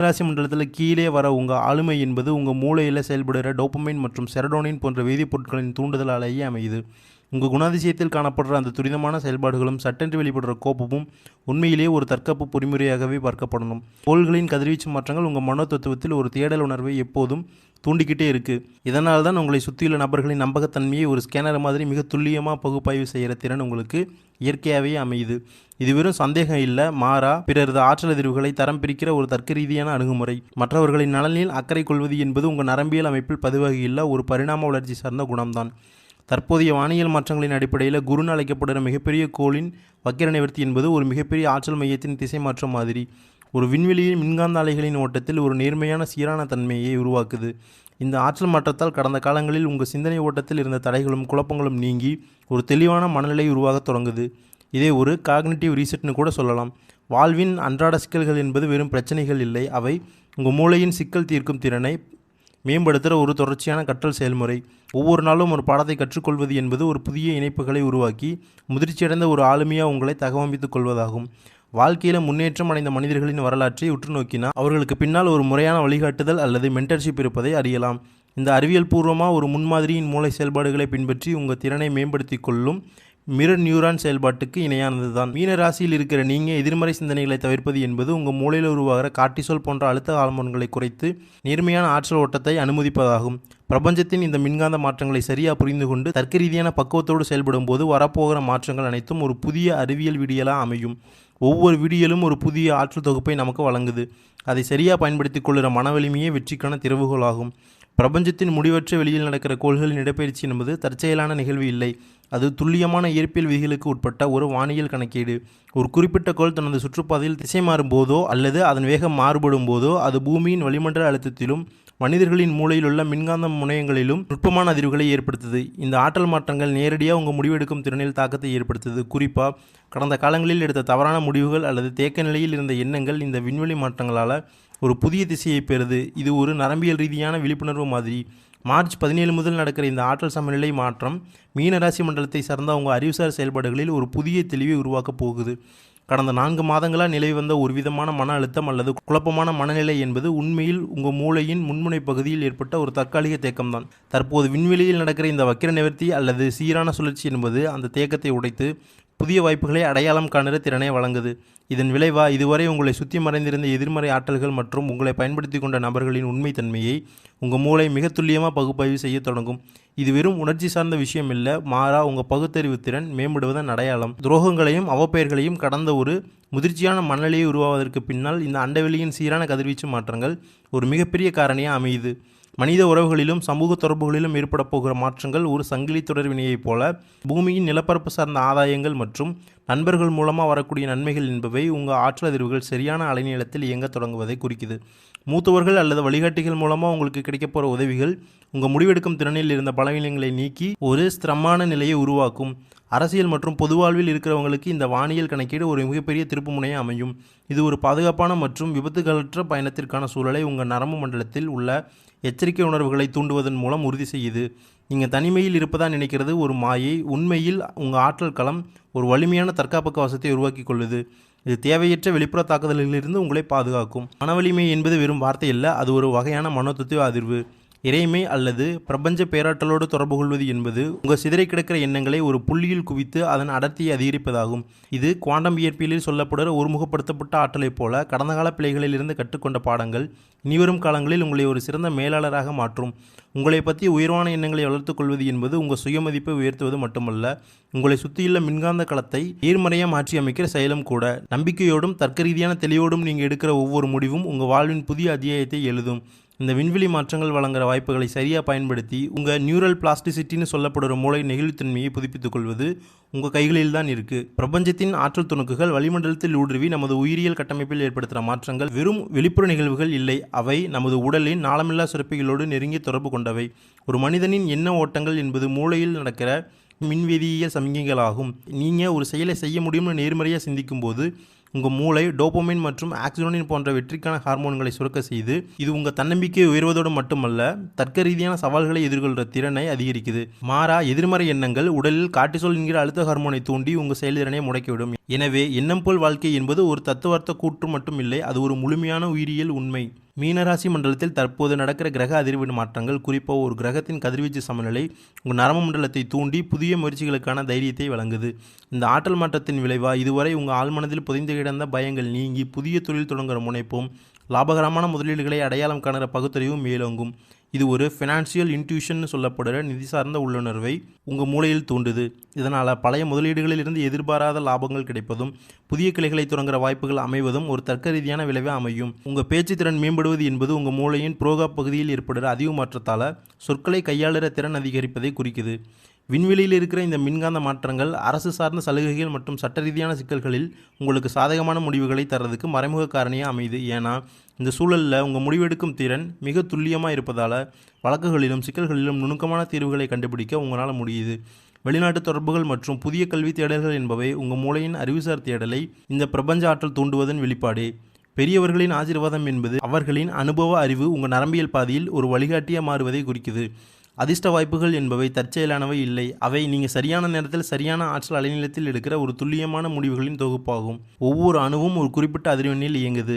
ராசி மண்டலத்தில் கீழே வர உங்கள் ஆளுமை என்பது உங்கள் மூளையில் செயல்படுகிற டோபமைன் மற்றும் செரடோனின் போன்ற வேதிப்பொருட்களின் தூண்டுதலாலேயே அமையுது. உங்கள் குணாதிசயத்தில் காணப்படுற அந்த துரிதமான செயல்பாடுகளும் சட்டென்று வெளிப்படுற கோபமும் உண்மையிலேயே ஒரு தற்காப்பு பொறிமுறையாகவே பார்க்கப்படணும். கோள்களின் கதிர்வீச்சு மாற்றங்கள் உங்கள் மனோ தத்துவத்தில் ஒரு தேடல் உணர்வை எப்போதும் தூண்டிக்கிட்டே இருக்குது. இதனால் தான் உங்களை சுற்றியுள்ள நபர்களின் நம்பகத்தன்மையை ஒரு ஸ்கேனர் மாதிரி மிக துல்லியமாக பகுப்பாய்வு செய்கிற திறன் உங்களுக்கு இயற்கையாகவே அமையுது. இது வெறும் சந்தேகம் இல்லை, மாறா பிறரது ஆற்றல் அதிர்வுகளை தரம் பிரிக்கிற ஒரு தர்க்க ரீதியான அணுகுமுறை. மற்றவர்களின் நலனில் அக்கறை கொள்வது என்பது உங்கள் நரம்பியல் அமைப்பில் பதிவாகியுள்ள ஒரு பரிணாம வளர்ச்சி சார்ந்த குணம்தான். தற்போதைய வானியல் மாற்றங்களின் அடிப்படையில் குருன்னு அழைக்கப்படுகிற மிகப்பெரிய கோளின் வக்கிர நிவர்த்தி என்பது ஒரு மிகப்பெரிய ஆற்றல் மையத்தின் திசை மாற்றம் மாதிரி ஒரு விண்வெளியின் மின்காந்த அலைகளின் ஓட்டத்தில் ஒரு நேர்மையான சீரான தன்மையை உருவாக்குது. இந்த ஆற்றல் மாற்றத்தால் கடந்த காலங்களில் உங்கள் சிந்தனை ஓட்டத்தில் இருந்த தடைகளும் குழப்பங்களும் நீங்கி ஒரு தெளிவான மனநிலை உருவாக தொடங்குது. இதே ஒரு காக்னிட்டிவ் ரீசெட்னு கூட சொல்லலாம். வாழ்வின் அன்றாட சிக்கல்கள் என்பது வெறும் பிரச்சனைகள் இல்லை, அவை உங்கள் மூளையின் சிக்கல் தீர்க்கும் திறனை மேம்படுத்துகிற ஒரு தொடர்ச்சியான கற்றல் செயல்முறை. ஒவ்வொரு நாளும் ஒரு பாடத்தை கற்றுக்கொள்வது என்பது ஒரு புதிய இணைப்புகளை உருவாக்கி முதிர்ச்சியடைந்த ஒரு ஆளுமையாக உங்களை தகவமைத்துக் கொள்வதாகும். வாழ்க்கையில் முன்னேற்றம் அடைந்த மனிதர்களின் வரலாற்றை உற்று நோக்கினால் அவர்களுக்கு பின்னால் ஒரு முறையான வழிகாட்டுதல் அல்லது மென்டர்ஷிப் இருப்பதை அறியலாம். இந்த அறிவியல் பூர்வமாக ஒரு முன்மாதிரியின் மூளை செயல்பாடுகளை பின்பற்றி உங்கள் திறனை மேம்படுத்தி கொள்ளும் மிரர் நியூரான் செயல்பாட்டுக்கு இணையானது தான். மீன ராசியில் இருக்கிற நீங்கள் எதிர்மறை சிந்தனைகளை தவிர்ப்பது என்பது உங்கள் மூளையில் உருவாகிற கார்டிசோல் போன்ற அழுத்த ஹார்மோன்களை குறைத்து நேர்மையான ஆற்றல் ஓட்டத்தை அனுமதிப்பதாகும். பிரபஞ்சத்தின் இந்த மின்காந்த மாற்றங்களை சரியாக புரிந்து கொண்டு தர்க்க ரீதியான பக்குவத்தோடு செயல்படும் போது வரப்போகிற மாற்றங்கள் அனைத்தும் ஒரு புதிய அறிவியல் விடியலாக அமையும். ஒவ்வொரு விடியலும் ஒரு புதிய ஆற்றல் தொகுப்பை நமக்கு வழங்குது. அதை சரியாக பயன்படுத்தி கொள்ளுற மனவலிமையே வெற்றிக்கான திறவுகோலாகும். பிரபஞ்சத்தின் முடிவற்ற வெளியில் நடக்கிற கோள்களின் இடப்பெயர்ச்சி என்பது தற்செயலான நிகழ்வு இல்லை, அது துல்லியமான இயற்பியல் விதிகளுக்கு உட்பட்ட ஒரு வானியல் கணக்கீடு. ஒரு குறிப்பிட்ட கோள் தனது சுற்றுப்பாதையில் திசை மாறும் போதோ அல்லது அதன் வேகம் மாறுபடும் போதோ அது பூமியின் வளிமண்டல அழுத்தத்திலும் மனிதர்களின் மூளையில் உள்ள மின்காந்த முனையங்களிலும் நுட்பமான அதிர்வுகளை ஏற்படுத்துது. இந்த ஆற்றல் மாற்றங்கள் நேரடியாக உங்கள் முடிவெடுக்கும் திறனில் தாக்கத்தை ஏற்படுத்துது. குறிப்பாக கடந்த காலங்களில் எடுத்த தவறான முடிவுகள் அல்லது தேக்க நிலையில் இருந்த எண்ணங்கள் இந்த விண்வெளி மாற்றங்களால் ஒரு புதிய திசையை பெறுது. இது ஒரு நரம்பியல் ரீதியான விழிப்புணர்வு மாதிரி. மார்ச் 17 முதல் நடக்கிற இந்த ஆற்றல் சமநிலை மாற்றம் மீனராசி மண்டலத்தை சார்ந்த உங்கள் அறிவுசார் செயல்பாடுகளில் ஒரு புதிய தெளிவை உருவாக்கப் போகுது. கடந்த 4 மாதங்களாக நிலவி வந்த ஒரு விதமான மன அழுத்தம் அல்லது குழப்பமான மனநிலை என்பது உண்மையில் உங்கள் மூளையின் முன்முனை பகுதியில் ஏற்பட்ட ஒரு தற்காலிக தேக்கம்தான். தற்போது விண்வெளியில் நடக்கிற இந்த வக்கிர நிவர்த்தி அல்லது சீரான சுழற்சி என்பது அந்த தேக்கத்தை உடைத்து புதிய வாய்ப்புகளை அடையாளம் காணுற திறனை வழங்குது. இதன் விளைவா இதுவரை உங்களை சுற்றி மறைந்திருந்த எதிர்மறை ஆற்றல்கள் மற்றும் உங்களை பயன்படுத்தி கொண்ட நபர்களின் உண்மைத்தன்மையை உங்கள் மூளை மிக துல்லியமாக பகுப்பாய்வு செய்ய தொடங்கும். இது வெறும் உணர்ச்சி சார்ந்த விஷயம் இல்லை, மாறா உங்கள் பகுத்தறிவு திறன் மேம்படுவதன் அடையாளம். துரோகங்களையும் அவப்பெயர்களையும் கடந்த ஒரு முதிர்ச்சியான மனநிலையை உருவாவதற்கு பின்னால் இந்த அண்டவெளியின் சீரான கதிர்வீச்சு மாற்றங்கள் ஒரு மிகப்பெரிய காரணியாக அமையுது. மனித உறவுகளிலும் சமூக தொடர்புகளிலும் ஏற்பட போகிற மாற்றங்கள் ஒரு சங்கிலி தொடர் வினையைப் போல பூமியின் நிலப்பரப்பு சார்ந்த ஆதாயங்கள் மற்றும் நண்பர்கள் மூலமாக வரக்கூடிய நன்மைகள் என்பவை உங்கள் ஆற்றல் அதிர்வுகள் சரியான அலைநீளத்தில் இயங்க தொடங்குவதை குறிக்குது. மூத்தவர்கள் அல்லது வழிகாட்டிகள் மூலமாக உங்களுக்கு கிடைக்கப் போகிற உதவிகள் உங்கள் முடிவெடுக்கும் திறனில் இருந்த பலவீனங்களை நீக்கி ஒரு ஸ்திரமான நிலையை உருவாக்கும். அரசியல் மற்றும் பொது வாழ்வில் இருக்கிறவங்களுக்கு இந்த வானியல் கணக்கீடு ஒரு மிகப்பெரிய திருப்பு முனையாக அமையும். இது ஒரு பாதுகாப்பான மற்றும் விபத்துகளற்ற பயணத்திற்கான சூழலை உங்கள் நரம்பு மண்டலத்தில் உள்ள எச்சரிக்கை உணர்வுகளை தூண்டுவதன் மூலம் உறுதி செய்யுது. நீங்கள் தனிமையில் இருப்பதாக நினைக்கிறது ஒரு மாயை, உண்மையில் உங்கள் ஆற்றல் களம் ஒரு வலிமையான தற்காப்பு கவசத்தை உருவாக்கி கொள்ளுது. இது தேவையற்ற வெளிப்புற தாக்குதல்களிலிருந்து உங்களை பாதுகாக்கும். மனவலிமை என்பது வெறும் வார்த்தை இல்லை, அது ஒரு வகையான மனோதத்துவ அதிர்வு. இறைமை அல்லது பிரபஞ்ச பேராற்றலோடு தொடர்பு கொள்வது என்பது உங்கள் சிதறை கிடக்கிற எண்ணங்களை ஒரு புள்ளியில் குவித்து அதன் அடர்த்தியை அதிகரிப்பதாகும். இது குவாண்டம் இயற்பியலில் சொல்லப்படுகிற ஒருமுகப்படுத்தப்பட்ட ஆற்றலைப் போல கடந்த கால பிழைகளில் இருந்து கற்றுக்கொண்ட பாடங்கள் இனிவரும் காலங்களில் உங்களை ஒரு சிறந்த மேலாளராக மாற்றும். உங்களை பற்றி உயர்வான எண்ணங்களை வளர்த்துக் கொள்வது என்பது உங்கள் சுயமதிப்பை உயர்த்துவது மட்டுமல்ல, உங்களை சுற்றியுள்ள மின்காந்த களத்தை நேர்மறையாக மாற்றி அமைக்கிற செயலும் கூட. நம்பிக்கையோடும் தர்க்க ரீதியான தெளிவோடும் நீங்கள் எடுக்கிற ஒவ்வொரு முடிவும் உங்கள் வாழ்வின் புதிய அத்தியாயத்தை எழுதும். இந்த விண்வெளி மாற்றங்கள் வழங்குகிற வாய்ப்புகளை சரியாக பயன்படுத்தி உங்கள் நியூரல் பிளாஸ்டிசிட்டின்னு சொல்லப்படுற மூளை நெகிழ்வுத்தன்மையை புதுப்பித்துக் கொள்வது உங்கள் கைகளில் தான் இருக்குது. பிரபஞ்சத்தின் ஆற்றல் துணுக்குகள் வளிமண்டலத்தில் ஊடுருவி நமது உயிரியல் கட்டமைப்பில் ஏற்படுத்துகிற மாற்றங்கள் வெறும் வெளிப்புற நிகழ்வுகள் இல்லை, அவை நமது உடலின் நாளமில்லா சுரப்பிகளோடு நெருங்கிய தொடர்பு கொண்டவை. ஒரு மனிதனின் எண்ண ஓட்டங்கள் என்பது மூளையில் நடக்கிற மின்வேதியியல் சமிக்கைகளாகும். நீங்கள் ஒரு செயலை செய்ய முடியும்னு நேர்மறையாக சிந்திக்கும் போது உங்கள் மூளை டோபமைன் மற்றும் ஆக்சிடோனின் போன்ற வெற்றிக்கான ஹார்மோன்களை சுரக்க செய்து இது உங்கள் தன்னம்பிக்கையை உயர்வதோடு மட்டுமல்ல தர்க்க ரீதியான சவால்களை எதிர்கொள்கிற திறனை அதிகரிக்குது. மாறா எதிர்மறை எண்ணங்கள் உடலில் கார்டிசோல் என்கிற அழுத்த ஹார்மோனை தூண்டி உங்கள் செயல்திறனை முடக்கிவிடும். எனவே எண்ணம் போல் வாழ்க்கை என்பது ஒரு தத்துவார்த்த கூற்று மட்டும் இல்லை, அது ஒரு முழுமையான உயிரியல் உண்மை. மீனராசி மண்டலத்தில் தற்போது நடக்கிற கிரக அதிர்வு மாற்றங்கள், குறிப்பாக ஒரு கிரகத்தின் கதிர்வீச்சு சமநிலை உங்கள் நரம்பு மண்டலத்தை தூண்டி புதிய முயற்சிகளுக்கான தைரியத்தை வழங்குது. இந்த ஆற்றல் மாற்றத்தின் விளைவா இதுவரை உங்கள் ஆழ்மனதில் புதைந்து கிடந்த பயங்கள் நீங்கி புதிய தொழில் தொடங்குகிற முனைப்பும் லாபகரமான முதலீடுகளை அடையாளம் காணுகிற பகுத்தறிவும் மேலோங்கும். இது ஒரு ஃபினான்ஷியல் இன்ட்யூஷன் சொல்லப்படுற நிதி சார்ந்த உள்ளுணர்வை உங்கள் மூளையில் தூண்டுது. இதனால் பழைய முதலீடுகளிலிருந்து எதிர்பாராத லாபங்கள் கிடைப்பதும் புதிய கிளைகளை தொடங்குகிற வாய்ப்புகள் அமைவதும் ஒரு தர்க்க ரீதியான விளைவாக அமையும். உங்கள் பேச்சு திறன் மேம்படுவது என்பது உங்கள் மூளையின் புரோகா பகுதியில் ஏற்படுற அதிக மாற்றத்தால் சொற்களை கையாளுகிற திறன் அதிகரிப்பதை குறிக்குது. விண்வெளியில் இருக்கிற இந்த மின்காந்த மாற்றங்கள் அரசு சார்ந்த சலுகைகள் மற்றும் சட்ட ரீதியான சிக்கல்களில் உங்களுக்கு சாதகமான முடிவுகளை தர்றதுக்கு மறைமுக காரணியாக அமையுது. ஏன்னா இந்த சூழலில் உங்கள் முடிவெடுக்கும் திறன் மிக துல்லியமாக இருப்பதால் வழக்குகளிலும் சிக்கல்களிலும் நுணுக்கமான தீர்வுகளை கண்டுபிடிக்க உங்களால் முடியுது. வெளிநாட்டு தொடர்புகள் மற்றும் புதிய கல்வி தேடல்கள் என்பவை உங்கள் மூளையின் அறிவுசார் தேடலை இந்த பிரபஞ்ச ஆற்றல் தூண்டுவதன் வெளிப்பாடே. பெரியவர்களின் ஆசீர்வாதம் என்பது அவர்களின் அனுபவ அறிவு உங்கள் நரம்பியல் பாதையில் ஒரு வழிகாட்டியாக மாறுவதை குறிக்குது. அதிர்ஷ்ட வாய்ப்புகள் என்பவை தற்செயலானவை இல்லை, அவை நீங்கள் சரியான நேரத்தில் சரியான ஆற்றல் அலைநிலத்தில் எடுக்கிற ஒரு துல்லியமான முடிவுகளின் தொகுப்பாகும். ஒவ்வொரு அணுவும் ஒரு குறிப்பிட்ட அதிர்வெண்ணில் இயங்குது.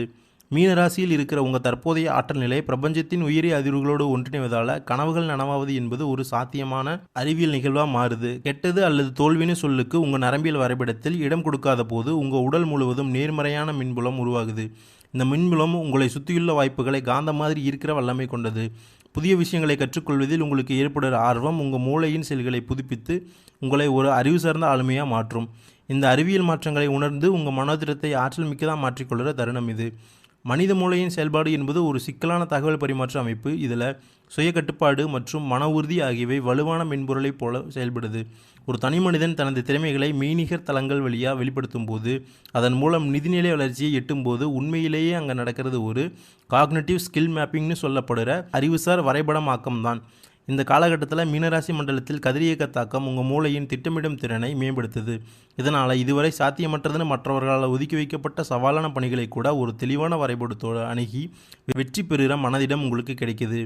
மீனராசியில் இருக்கிற உங்கள் தற்போதைய ஆற்றல் நிலை பிரபஞ்சத்தின் உயரிய அதிர்வுகளோடு ஒன்றிணைவதால் கனவுகள் நனவாவது என்பது ஒரு சாத்தியமான அறிவியல் நிகழ்வாக மாறுது. கெட்டது அல்லது தோல்வின்னு சொல்லுக்கு உங்கள் நரம்பியல் வரைபடத்தில் இடம் கொடுக்காத போது உங்கள் உடல் முழுவதும் நேர்மறையான மின்புலம் உருவாகுது. இந்த மின்புலம் உங்களை சுற்றியுள்ள வாய்ப்புகளை காந்த மாதிரி ஈர்க்கிற வல்லமை கொண்டது. புதிய விஷயங்களை கற்றுக்கொள்வதில் உங்களுக்கு ஏற்படுகிற ஆர்வம் உங்கள் மூளையின் செல்களை புதுப்பித்து உங்களை ஒரு அறிவு சார்ந்த ஆளுமையாக மாற்றும். இந்த அறிவியல் மாற்றங்களை உணர்ந்து உங்கள் மனோதிடத்தை ஆற்றல் மிக்கதாக மாற்றிக்கொள்கிற தருணம் இது. மனித மூளையின் செயல்பாடு என்பது ஒரு சிக்கலான தகவல் பரிமாற்ற அமைப்பு. இதில் சுய கட்டுப்பாடு மற்றும் மன உறுதி ஆகியவை வலுவான மென்பொருளைப் போல செயல்படுது. ஒரு தனி மனிதன் தனது திறமைகளை மெய்நிகர் தளங்கள் வழியாக வெளிப்படுத்தும் போது, அதன் மூலம் நிதிநிலை வளர்ச்சியை எட்டும் போது உண்மையிலேயே அங்கே நடக்கிறது ஒரு காக்னிட்டிவ் ஸ்கில் மேப்பிங்னு சொல்லப்படுற அறிவுசார் வரைபடமாக்கம்தான். இந்த காலகட்டத்தில் மீனராசி மண்டலத்தில் கதிரியக்க தாக்கம் உங்கள் மூளையின் திட்டமிடும் திறனை மேம்படுத்துது. இதனால் இதுவரை சாத்தியமற்றதுன்னு மற்றவர்களால் ஒதுக்கி வைக்கப்பட்ட சவாலான பணிகளை கூட ஒரு தெளிவான வரைபடத்தோடு அணுகி வெற்றி பெறுகிற மனதிடம் உங்களுக்கு கிடைக்குது.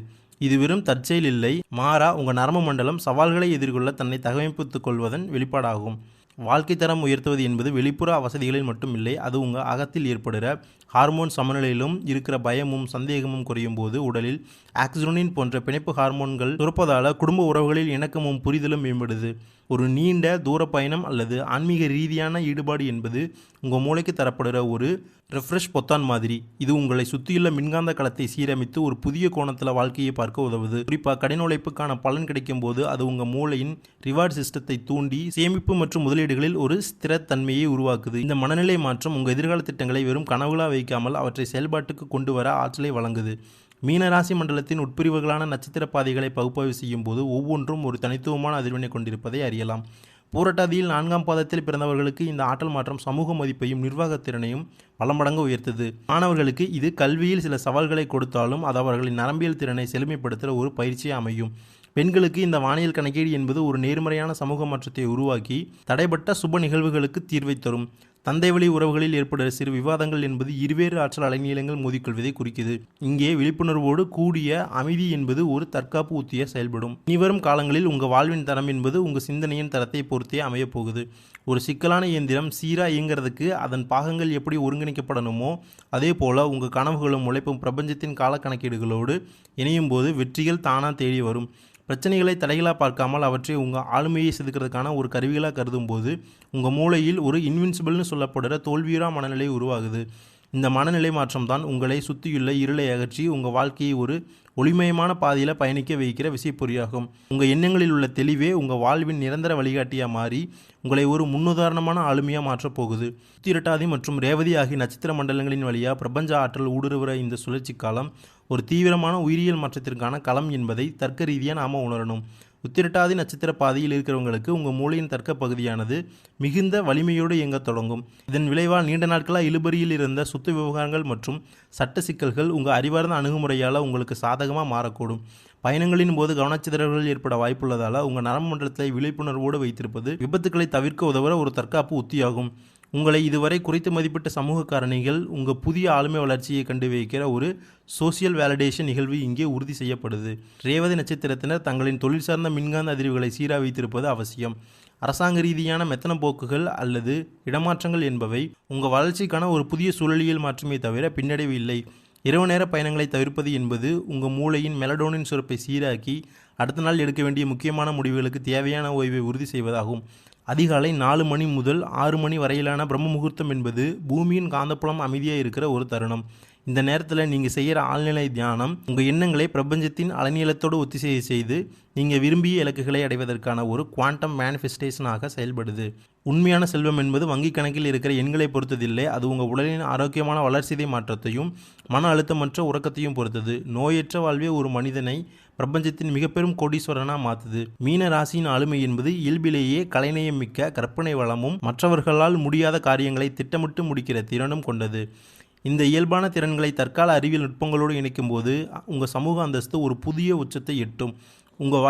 இது வெறும் தற்செயல் இல்லை, மாறா உங்கள் நரம்பு மண்டலம் சவால்களை எதிர்கொள்ள தன்னை தகவமைப்புத்துக் கொள்வதன் வெளிப்பாடாகும். வாழ்க்கை தரம் உயர்த்துவது என்பது வெளிப்புற வசதிகளில் மட்டும் இல்லை, அது உங்கள் அகத்தில் ஏற்படுகிற ஹார்மோன் சமநிலையிலும் இருக்கிற பயமும் சந்தேகமும் குறையும் போது உடலில் ஆக்சிடோனின் போன்ற பிணைப்பு ஹார்மோன்கள் சுரப்பதால் குடும்ப உறவுகளில் இணக்கமும் புரிதலும் மேம்படுது. ஒரு நீண்ட தூர பயணம் அல்லது ஆன்மீக ரீதியான ஈடுபாடு என்பது உங்கள் மூளைக்கு தரப்படுகிற ஒரு ரெஃப்ரெஷ் பொத்தான் மாதிரி. இது உங்களை சுற்றியுள்ள மின்காந்த களத்தை சீரமைத்து ஒரு புதிய கோணத்தில் வாழ்க்கையை பார்க்க உதவுது. குறிப்பாக கடின உழைப்புக்கான பலன் கிடைக்கும் போது அது உங்கள் மூளையின் ரிவார்ட் சிஸ்டத்தை தூண்டி சேமிப்பு மற்றும் முதலீடுகளில் ஒரு ஸ்திரத்தன்மையை உருவாக்குது. இந்த மனநிலை மாற்றம் உங்கள் எதிர்கால திட்டங்களை வெறும் கனவுகளாக வைக்காமல் அவற்றை செயல்பாட்டுக்கு கொண்டு வர ஆற்றலை வழங்குது. மீனராசி மண்டலத்தின் உட்பிரிவுகளான நட்சத்திர பாதைகளை பகுப்பாய்வு செய்யும் போது ஒவ்வொன்றும் ஒரு தனித்துவமான அதிர்வினை கொண்டிருப்பதை அறியலாம். பூரட்டாதியில் 4ஆம் பாதத்தில் பிறந்தவர்களுக்கு இந்த ஆற்றல் மாற்றம் சமூக மதிப்பையும் நிர்வாகத்திறனையும் பல மடங்கு உயர்த்தது. மாணவர்களுக்கு இது கல்வியில் சில சவால்களை கொடுத்தாலும் அது அவர்களின் நரம்பியல் திறனை செழுமைப்படுத்துகிற ஒரு பயிற்சியாக அமையும். பெண்களுக்கு இந்த வானியல் கணக்கீடு என்பது ஒரு நேர்மறையான சமூக மாற்றத்தை உருவாக்கி தடைப்பட்ட சுப நிகழ்வுகளுக்கு தீர்வை தரும். தந்தை வழி உறவுகளில் ஏற்படுகிற சிறு விவாதங்கள் என்பது இருவேறு ஆற்றல் அலைநீளங்கள் மோதிக்கொள்வதை குறிக்குது. இங்கே விழிப்புணர்வோடு கூடிய அமைதி என்பது ஒரு தற்காப்பு உத்தியாக செயல்படும். இனிவரும் காலங்களில் உங்கள் வாழ்வின் தரம் என்பது உங்கள் சிந்தனையின் தரத்தை பொறுத்தே அமையப் போகுது. ஒரு சிக்கலான இயந்திரம் சீராக இயங்கிறதுக்கு அதன் பாகங்கள் எப்படி ஒருங்கிணைக்கப்படணுமோ அதே போல் உங்கள் கனவுகளும் உழைப்பும் பிரபஞ்சத்தின் கால கணக்கீடுகளோடு இணையும் போது வெற்றிகள் தானாக தேடி வரும். பிரச்சனைகளை தடைகளாக பார்க்காமல் அவற்றை உங்கள் ஆளுமையை செதுக்கிறதுக்கான ஒரு கருவிகளாக கருதும் போது உங்கள் மூளையில் ஒரு இன்வின்சிபிள்னு சொல்லப்படுற தோல்வியுறா மனநிலை உருவாகுது. இந்த மனநிலை மாற்றம் தான் உங்களை சுற்றியுள்ள இருளை அகற்றி உங்கள் வாழ்க்கையை ஒரு ஒளிமயமான பாதையில் பயணிக்க வைக்கிற விசைப்பொறியாகும். உங்கள் எண்ணங்களில் உள்ள தெளிவே உங்கள் வாழ்வின் நிரந்தர வழிகாட்டியாக மாறி உங்களை ஒரு முன்னுதாரணமான ஆளுமையாக மாற்றப் போகுது. உத்திரட்டாதி மற்றும் ரேவதி ஆகிய நட்சத்திர மண்டலங்களின் வழியாக பிரபஞ்ச ஆற்றல் ஊடுருவுற இந்த சுழற்சி காலம் ஒரு தீவிரமான உயிரியல் மாற்றத்திற்கான களம் என்பதை தர்க்க ரீதியாக நாம் உணரணும். உத்திரட்டாதி நட்சத்திர பாதையில் இருக்கிறவங்களுக்கு உங்கள் மூளையின் தர்க்க பகுதியானது மிகுந்த வலிமையோடு இயங்க தொடங்கும். இதன் விளைவால் நீண்ட நாட்களாக இழுபறியில் இருந்த சொத்து விவகாரங்கள் மற்றும் சட்ட சிக்கல்கள் உங்கள் அறிவார்ந்த அணுகுமுறையால் உங்களுக்கு சாதகமாக மாறக்கூடும். பயணங்களின் போது கவனச்சிதறல்கள் ஏற்பட வாய்ப்புள்ளதால் உங்கள் நரம்பு மண்டலத்தை விழிப்புணர்வோடு வைத்திருப்பது விபத்துக்களை தவிர்க்க உதவுற ஒரு தற்காப்பு உத்தியாகும். உங்களை இதுவரை குறைத்து மதிப்பிட்ட சமூக காரணிகள் உங்கள் புதிய ஆளுமை வளர்ச்சியை கண்டு வைக்கிற ஒரு சோசியல் வேலிடேஷன் நிகழ்வு இங்கே உறுதி செய்யப்படுது. ரேவதி நட்சத்திரத்தினர் தங்களின் தொழில் சார்ந்த மின்காந்த அதிர்வுகளை சீராக வைத்திருப்பது அவசியம். அரசாங்க ரீதியான மெத்தன போக்குகள் அல்லது இடமாற்றங்கள் என்பவை உங்கள் வளர்ச்சிக்கான ஒரு புதிய சூழலியல் மாற்றமே தவிர பின்னடைவு இல்லை. இரவு நேர பயணங்களை தவிர்ப்பது என்பது உங்கள் மூளையின் மெலடோனின் சுரப்பை சீராக்கி அடுத்த நாள் எடுக்க வேண்டிய முக்கியமான முடிவுகளுக்கு தேவையான ஓய்வை உறுதி செய்வதாகும். அதிகாலை 4 மணி முதல் 6 மணி வரையிலான பிரம்ம முகூர்த்தம் என்பது பூமியின் காந்தப்புலம் அமைதியாக இருக்கிற ஒரு தருணம். இந்த நேரத்தில் நீங்கள் செய்கிற ஆழ்நிலை தியானம் உங்கள் எண்ணங்களை பிரபஞ்சத்தின் அலைநீளத்தோடு ஒத்திசைவு செய்து நீங்கள் விரும்பிய இலக்குகளை அடைவதற்கான ஒரு குவாண்டம் மேனிஃபெஸ்டேஷனாக செயல்படுது. உண்மையான செல்வம் என்பது வங்கி கணக்கில் இருக்கிற எண்களை பொறுத்ததில்லை, அது உங்கள் உடலின் ஆரோக்கியமான வளர்சிதை மாற்றத்தையும் மன அழுத்தமற்ற உறக்கத்தையும் பொறுத்தது. நோயற்ற வாழ்வே ஒரு மனிதனை பிரபஞ்சத்தின் மிக பெரும் கோடீஸ்வரனாக மாற்றுது. மீன ராசியின் ஆளுமை என்பது இயல்பிலேயே கலைநயம் மிக்க கற்பனை வளமும் மற்றவர்களால் முடியாத காரியங்களை திட்டமிட்டு முடிக்கிற திறனும் கொண்டது. இந்த இயல்பான திறன்களை தற்கால அறிவியல் நுட்பங்களோடு இணைக்கும் போது உங்கள் சமூக அந்தஸ்து ஒரு புதிய உச்சத்தை எட்டும். உங்கள்